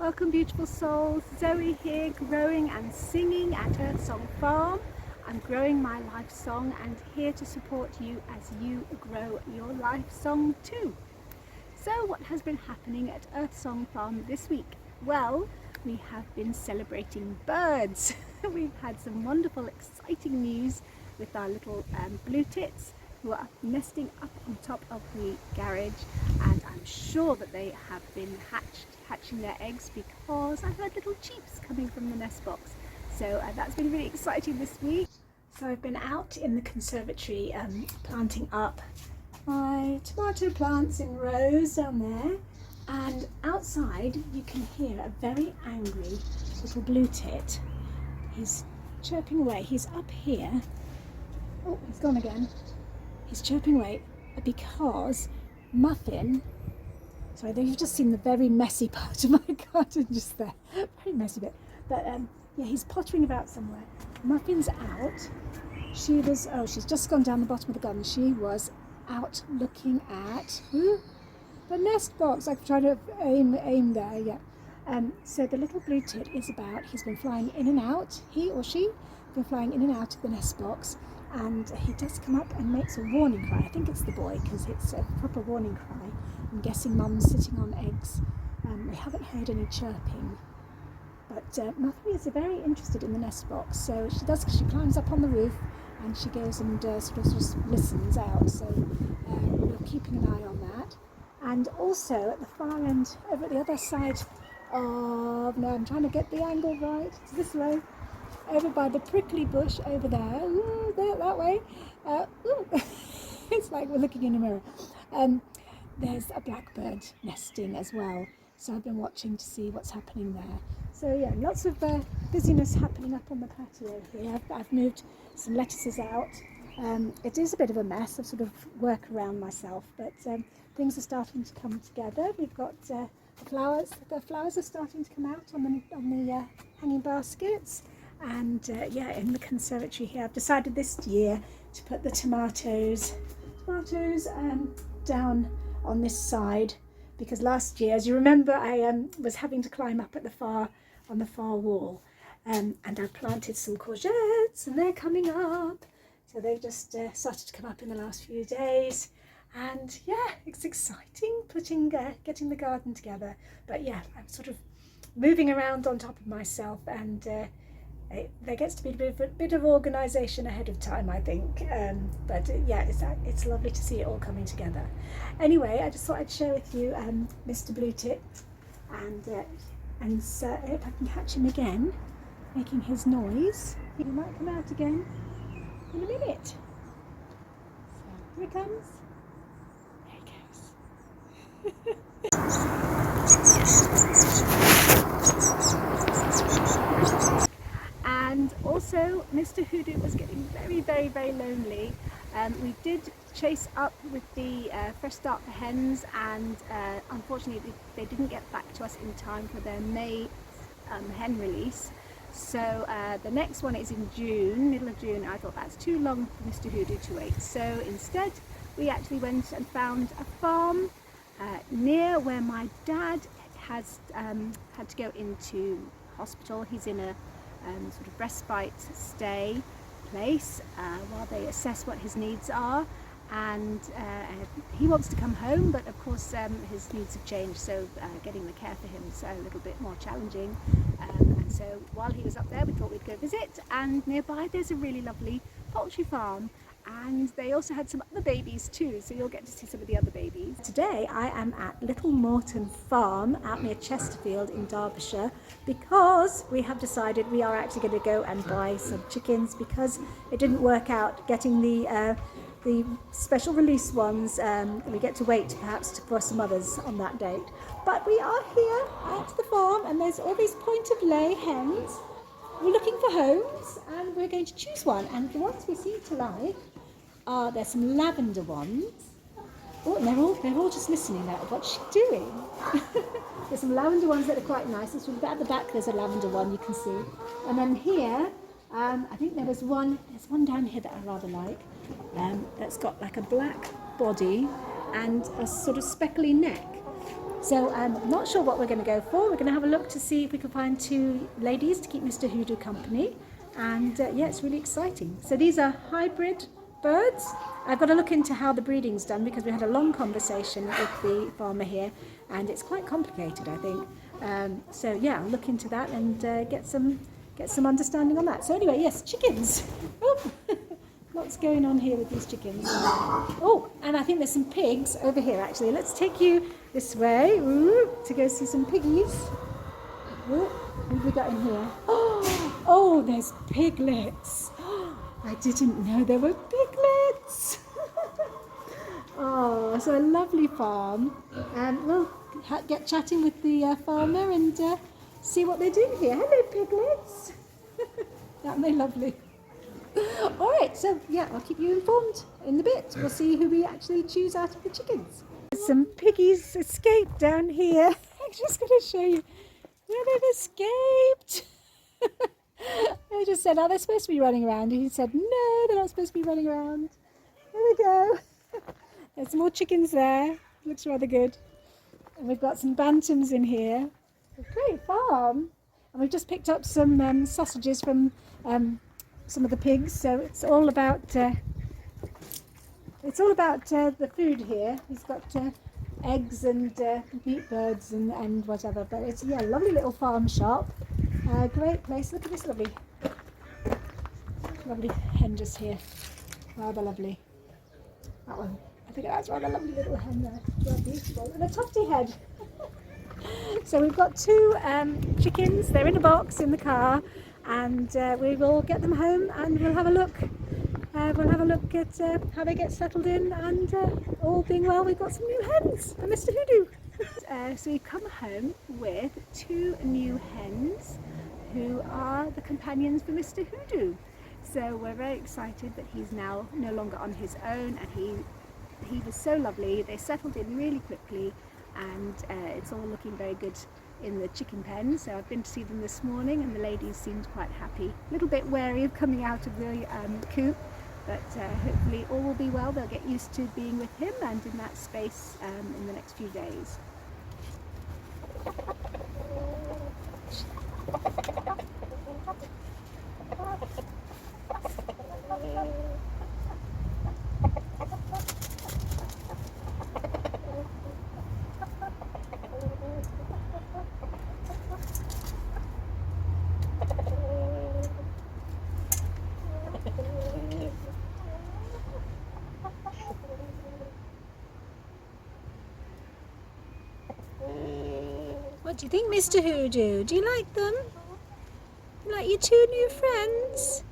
Welcome beautiful souls, Zoe here, growing and singing at EarthSong Farm. I'm growing my life song and here to support you as you grow your life song too. So what has been happening at EarthSong Farm this week? Well, we have been celebrating birds. We've had some wonderful exciting news with our little bluetits who are nesting up on top of the garage, and I'm sure that they have been hatching their eggs because I heard little cheeps coming from the nest box. So that's been really exciting this week. So I've been out in the conservatory planting up my tomato plants in rows down there, and outside you can hear a very angry little bluetit. He's chirping away. He's up here. Oh, he's gone again. He's chirping away because Muffin, sorry, you've just seen the very messy part of my garden just there, very messy bit, but yeah, he's pottering about somewhere. Muffin's out. She's just gone down the bottom of the garden. She was out looking at the nest box. I'm trying to aim there, yeah. So the little blue tit is about. He's been flying in and out, he or she been flying in and out of the nest box, and he does come up and makes a warning cry. I think it's the boy because it's a proper warning cry. I'm guessing mum's sitting on eggs. We haven't heard any chirping, but Muffin is very interested in the nest box, so she climbs up on the roof and she goes and sort of listens out, so we're keeping an eye on that. And also at the far end, over at the other side of, no, I'm trying to get the angle right, it's this way, over by the prickly bush over there, ooh, there, that way, it's like we're looking in a mirror. There's a blackbird nesting as well, so I've been watching to see what's happening there. So yeah, lots of busyness happening up on the patio here. I've moved some lettuces out. It is a bit of a mess. I've sort of work around myself, but things are starting to come together. We've got the flowers. The flowers are starting to come out on the hanging baskets, and yeah, in the conservatory here, I've decided this year to put the tomatoes down on this side, because last year, as you remember, I was having to climb up at on the far wall, and I planted some courgettes and they're coming up. So they've just started to come up in the last few days, and yeah, it's exciting getting the garden together. But yeah, I'm sort of moving around on top of myself, and there gets to be a bit of organisation ahead of time, I think. But yeah, it's lovely to see it all coming together. Anyway, I just thought I'd share with you Mr. Bluetit, and so if I can catch him again making his noise. He might come out again in a minute. So here he comes. There he goes. And also Mr. Hoodoo was getting very, very, very lonely. We did chase up with the Fresh Start for Hens, and unfortunately they didn't get back to us in time for their May hen release. So the next one is in June, middle of June. I thought that's too long for Mr. Hoodoo to wait. So instead we actually went and found a farm near where my dad has had to go into hospital. He's in a sort of respite stay place while they assess what his needs are, and he wants to come home, but of course his needs have changed, so getting the care for him is a little bit more challenging, and so while he was up there we thought we'd go visit, and nearby there's a really lovely poultry farm, and they also had some other babies too, so you'll get to see some of the other babies. Today I am at Little Morton Farm out near Chesterfield in Derbyshire, because we have decided we are actually going to go and buy some chickens, because it didn't work out getting the special release ones. We get to wait perhaps for some others on that date. But we are here at the farm, and there's all these point of lay hens. We're looking for homes, and we're going to choose one, and the ones we seem to like are, there's some lavender ones. Oh, and they're all just listening at what's she doing. There's some lavender ones that are quite nice. At the back there's a lavender one you can see, and then here I think there's one down here that I rather like, that's got like a black body and a sort of speckly neck. So I'm not sure what we're going to go for. We're going to have a look to see if we can find 2 ladies to keep Mr. Hoodoo company. And yeah, it's really exciting. So these are hybrid birds. I've got to look into how the breeding's done because we had a long conversation with the farmer here and it's quite complicated, I think. So yeah, I'll look into that and get some understanding on that. So anyway, yes, chickens. Oh, lots going on here with these chickens. Oh, and I think there's some pigs over here actually. Let's take you this way to go see some piggies. What have we got in here? Oh, there's piglets. I didn't know there were piglets. Oh, so a lovely farm. And we'll get chatting with the farmer and see what they're doing here. Hello, piglets. Aren't they lovely? All right, so yeah, I'll keep you informed in a bit. We'll see who we actually choose out of the chickens. Some piggies escaped down here. I'm just going to show you where they've escaped. I just said, are they supposed to be running around? And he said, no, they're not supposed to be running around. There we go. There's more chickens there. Looks rather good. And we've got some bantams in here. A great farm. And we've just picked up some sausages from some of the pigs. So it's all about the food here. He's got eggs and beet birds and whatever. But it's a lovely little farm shop. Great place. Look at this lovely hen just here. Rather lovely. That one. I think that's rather lovely little hen there. Rather beautiful. And a tufty head. So we've got 2 chickens. They're in a box in the car, and we will get them home and we'll have a look. We'll have a look at how they get settled in, and all being well, we've got some new hens for Mr. Hoodoo. So we've come home with 2 new hens who are the companions for Mr. Hoodoo. So we're very excited that he's now no longer on his own, and he was so lovely. They settled in really quickly, and it's all looking very good in the chicken pen. So I've been to see them this morning, and the ladies seemed quite happy. A little bit wary of coming out of the coop, but hopefully all will be well. They'll get used to being with him and in that space in the next few days. What do you think, Mr. Hoodoo? Do you like them? You like your 2 new friends?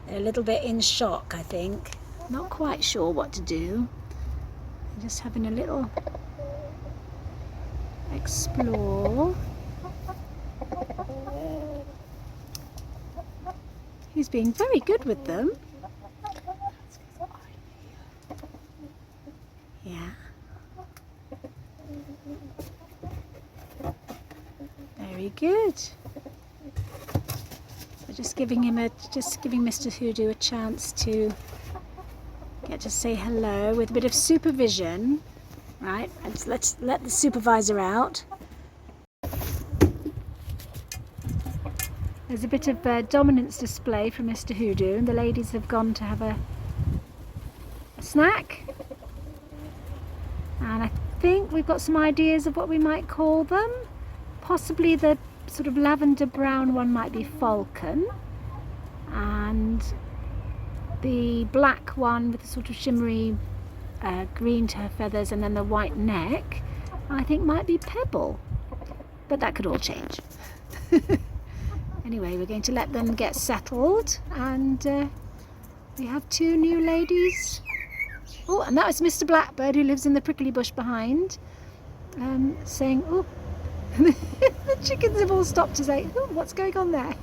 They're a little bit in shock, I think. Not quite sure what to do. They're just having a little explore. He's being very good with them. Yeah. Very good. So just giving Mr. Hoodoo a chance to get to say hello with a bit of supervision, right? And let's let the supervisor out. There's a bit of dominance display from Mr. Hoodoo, and the ladies have gone to have a snack. And I think we've got some ideas of what we might call them. Possibly the sort of lavender brown one might be falcon, and the black one with the sort of shimmery green to her feathers and then the white neck, I think might be pebble, but that could all change. Anyway, we're going to let them get settled, and we have 2 new ladies. Oh, and that was Mr. Blackbird, who lives in the prickly bush behind, saying, oh, the chickens have all stopped to say, oh, what's going on there?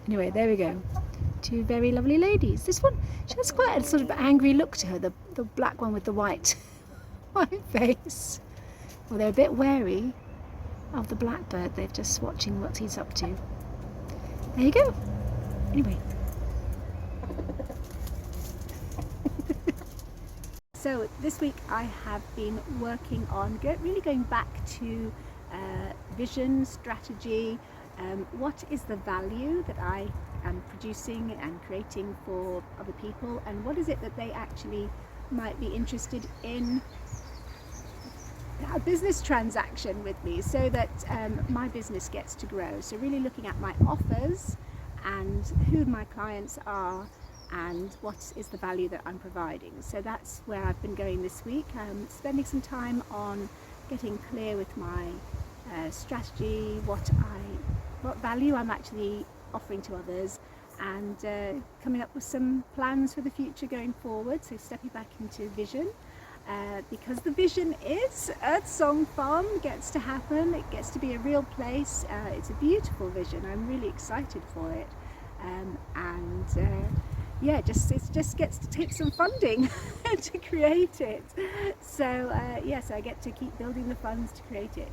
Anyway, there we go. 2 very lovely ladies. This one, she has quite a sort of angry look to her, the black one with the white face. Well, they're a bit wary of the blackbird. They're just watching what he's up to. There you go. Anyway. So this week I have been working on really going back to vision, strategy, what is the value that I am producing and creating for other people, and what is it that they actually might be interested in a business transaction with me, so that my business gets to grow. So really looking at my offers and who my clients are and what is the value that I'm providing. So that's where I've been going this week. Spending some time on getting clear with my strategy, what value I'm actually offering to others, and coming up with some plans for the future going forward. So stepping back into vision, because the vision is EarthSongFarm gets to happen. It gets to be a real place. It's a beautiful vision. I'm really excited for it, yeah, it just gets to take some funding to create it. So yes, I get to keep building the funds to create it.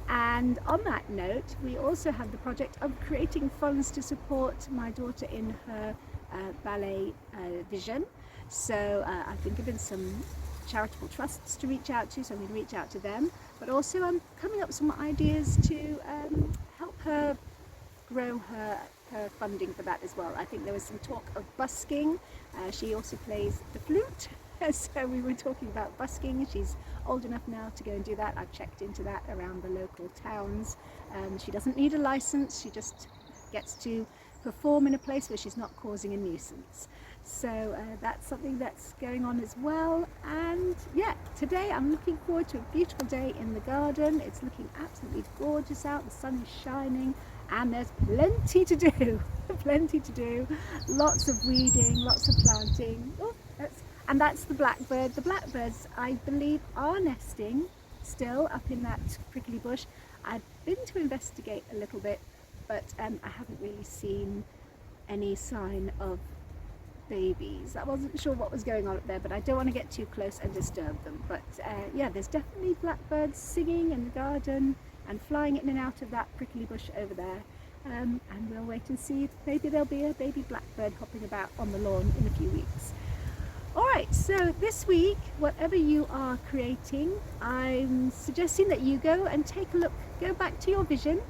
And on that note, we also have the project of creating funds to support my daughter in her ballet vision. So I've been given some charitable trusts to reach out to, so I'm going to reach out to them. But also I'm coming up with some ideas to help her grow her funding for that as well. I think there was some talk of busking. She also plays the flute, so we were talking about busking. She's old enough now to go and do that. I've checked into that around the local towns. She doesn't need a license, she just gets to perform in a place where she's not causing a nuisance. So that's something that's going on as well. And yeah, today I'm looking forward to a beautiful day in the garden. It's looking absolutely gorgeous out, the sun is shining, and there's plenty to do. Plenty to do, lots of weeding, lots of planting. Oh, that's the blackbird. The blackbirds, I believe, are nesting still up in that prickly bush. I've been to investigate a little bit, but I haven't really seen any sign of babies. I wasn't sure what was going on up there, but I don't want to get too close and disturb them. But yeah, there's definitely blackbirds singing in the garden and flying in and out of that prickly bush over there. And we'll wait and see if maybe there'll be a baby blackbird hopping about on the lawn in a few weeks. Alright, so this week, whatever you are creating, I'm suggesting that you go and take a look, go back to your vision.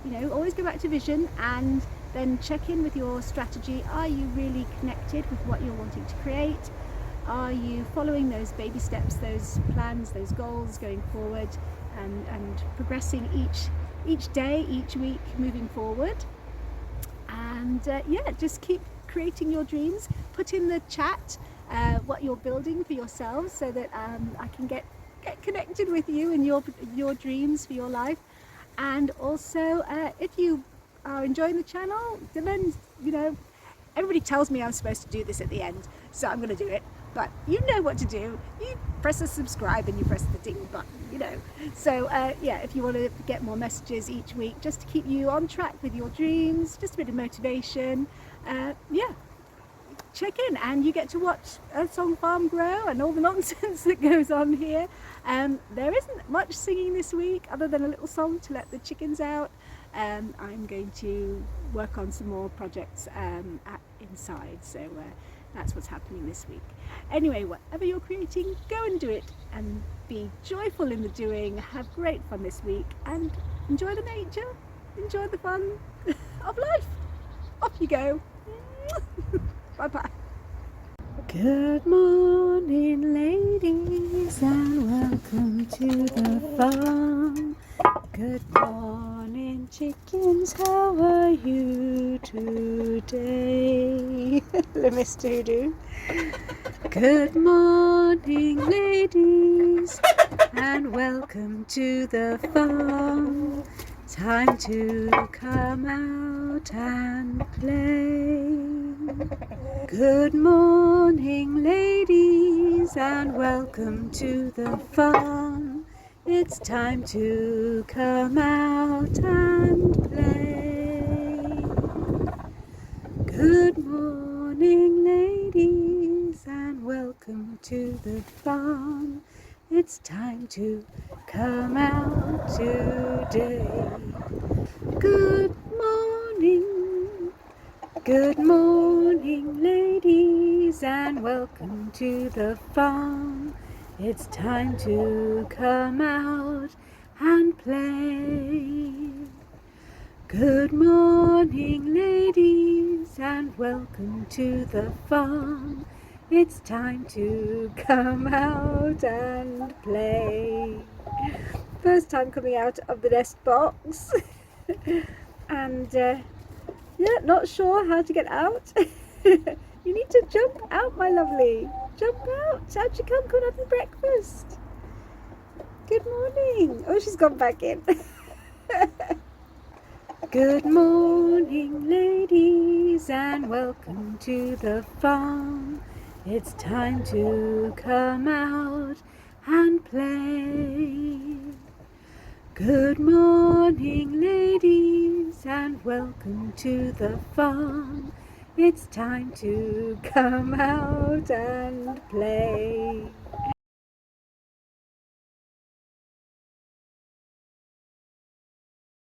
You know, always go back to vision and then check in with your strategy. Are you really connected with what you're wanting to create? Are you following those baby steps, those plans, those goals going forward, and progressing each day, each week, moving forward? And yeah, just keep creating your dreams. Put in the chat what you're building for yourselves, so that I can get connected with you and your dreams for your life. And also, if you are enjoying the channel, then, you know, everybody tells me I'm supposed to do this at the end, so I'm going to do it. But you know what to do. You press the subscribe and you press the ding button, you know. So yeah, if you want to get more messages each week, just to keep you on track with your dreams, just a bit of motivation, yeah, check in, and you get to watch EarthSongFarm grow and all the nonsense that goes on here. There isn't much singing this week other than a little song to let the chickens out. I'm going to work on some more projects inside, so that's what's happening this week. Anyway, whatever you're creating, go and do it, and be joyful in the doing. Have great fun this week, and enjoy the nature, enjoy the fun of life. Off you go. Bye bye. Good morning, ladies, and welcome to the farm. Good morning, chickens, how are you today? Mr. Hoodoo. Good morning, ladies, and welcome to the farm. Time to come out and play. Good morning, ladies, and welcome to the farm. It's time to come out and play. Good morning, ladies, and welcome to the farm. It's time to come out today. Good morning, Good morning, ladies, and welcome to the farm. It's time to come out and play. Good morning, ladies, and welcome to the farm. It's time to come out and play. First time coming out of the nest box. And yeah, not sure how to get out. You need to jump out, my lovely. Jump out. Out you come and have your breakfast. Good morning. Oh, she's gone back in. Good morning, ladies, and welcome to the farm. It's time to come out and play. Good morning, ladies, and welcome to the farm. It's time to come out and play.